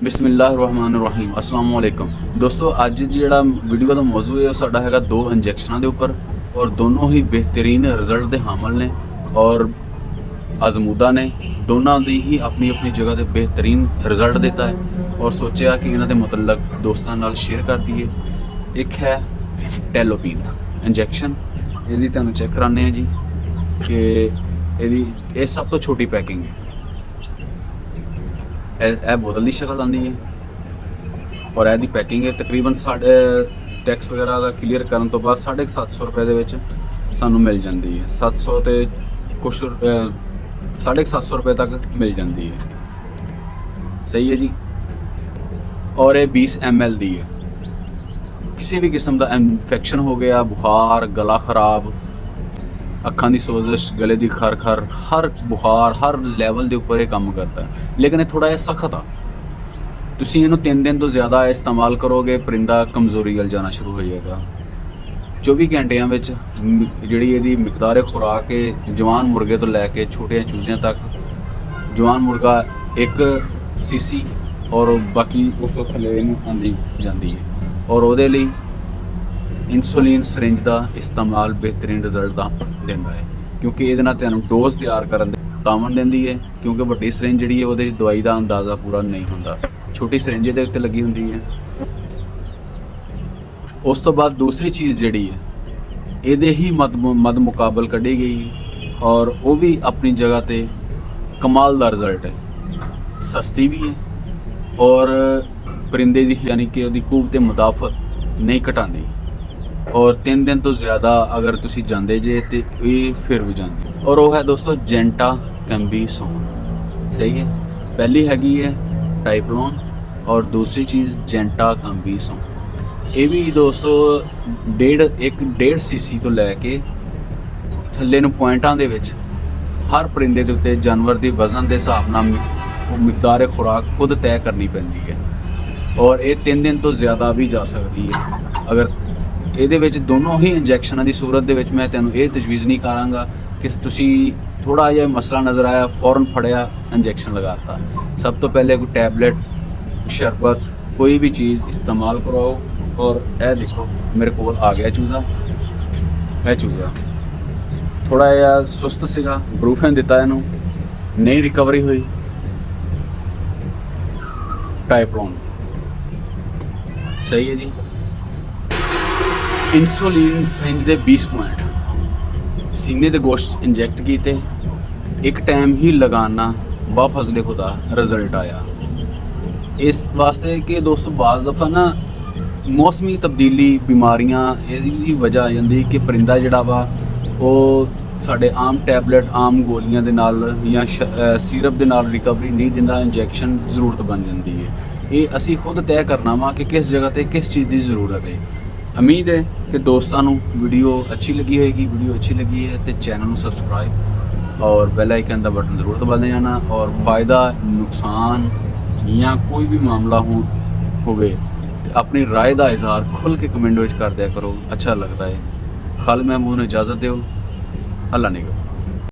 बिस्मिल्लाहिर्रहमानिर्रहीम अस्सलाम वालेकुम दोस्तों। अज जिहड़ा वीडियो का मौजू है साडा हैगा दो इंजैक्शनां दे उपर और दोनों ही बेहतरीन रिजल्ट दे हामल ने और आजमूदा ने। दोनों दी ही अपनी अपनी जगह ते बेहतरीन रिजल्ट देता है और सोचा कि इन्हां दे मतलब दोस्तों नाल शेयर कर दिए। एक है टेलोपिन इंजैक्शन, इहदी तुहानूं चैक कराने हैं जी कि इहदी ये सब तो छोटी पैकिंग है। यह बोतल की शक्ल आती है और यह पैकिंग है तकरीबन साढ़े टैक्स वगैरह का क्लीयर करने तो बाद 750 रुपये के सानू मिल जाती है। 700 तो कुछ 750 रुपये तक मिल जाती है। सही है जी। और ये 20 ml दी है। किसी भी किस्म का इन्फेक्शन हो गया, बुखार, गला खराब, अखां दी सोजिश, गले की खर खर, हर बुखार हर लैवल के उपर काम करता है। लेकिन ये थोड़ा जिहा सख्त आ। तुसीं इहनूं 3 दिन तो ज़्यादा इस्तेमाल करोगे परिंदा कमज़ोरी वल जाना शुरू हो जाएगा। 24 घंटिया जिहड़ी इहदी मिकदार खुराक है जवान मुर्गे तो लैके छोटे चूज़ियां तक। जवान मुर्गा 1 सीसी और बाकी उस तो थल्ले इहनूं आंदी जांदी है। और उहदे लई इंसुलिन सरिंज का इस्तेमाल बेहतरीन रिजल्ट देता है क्योंकि ये डोज तैयार करने तावन देती है। क्योंकि वड्डी सरिंज जी है वो दवाई का अंदाज़ा पूरा नहीं होता, छोटी सरिंज ये उत्ते लगी होंगी है। उस तो बाद दूसरी चीज़ जी है ये ही मद मुकाबल कढ़ी गई और वो भी अपनी जगह पर कमाल का रिजल्ट है। सस्ती भी है और परिंदे की यानी कि वो कुव्वत मुदाफ़त नहीं घटाती। और 3 दिन तो ज़्यादा अगर तुसी जाते जे तो ये फिर भी जाते। और वो है दोस्तों जेंटा कैम्बिसोन। सही है। पहली हैगी है टाइपलोन और दूसरी चीज़ जेंटा कैम्बिसोन। ये भी दोस्तों 1.5 सीसी तो लैके थल्ले पॉइंटा दे विच हर परिंदे के उत्ते जानवर के वजन के हिसाब नाल मिकदार खुराक खुद तय करनी पैंदी है। और ये 3 दिन तो ज़्यादा भी जा सकती है। अगर ये दोनों ही इंजैक्शनों की सूरत दे विच मैं तेनों ये तजवीज़ नहीं कराँगा कि तुसी थोड़ा जिहा मसला नज़र आया फौरन फड़िया इंजैक्शन लगाता। सब तो पहले कोई टैबलेट शरबत कोई भी चीज़ इस्तेमाल कराओ। और यह देखो मेरे को आ गया चूज़ा। यह चूज़ा थोड़ा जिहा सुस्त सीगा, ब्रूफेन दिता इनू, नहीं रिकवरी हुई। टाइपलोन सही है जी। इंसुलिन सरिंज के 20 पॉइंट सीने के गोश्त इंजैक्ट किए, एक टाइम ही लगाना बाफजले खुदा रिजल्ट आया। इस वास्ते कि दोस्तों बाज़ दफ़ा ना मौसमी तब्दीली बीमारियां इसकी वजह आ जाती कि परिंदा जिहड़ा वा वो साढ़े आम टैबलेट आम गोलियां दे नाल या सीरप दे नाल रिकवरी नहीं दिंदा। इंजैक्शन जरूरत बन जाती है। ये असी खुद तय करना वा कि किस जगह पर किस चीज़ की ज़रूरत है। उम्मीद है कि दोस्तों वीडियो अच्छी लगी होगी। वीडियो अच्छी लगी है तो चैनल को सबसक्राइब और बेल आइकन का बटन जरूर दबा देना। और फ़ायदा नुकसान या कोई भी मामला होवे अपनी राय का इजहार खुल के कमेंट कर दिया करो, अच्छा लगता है। खालिद महमूद ने इजाज़त दो। अल्लाह ने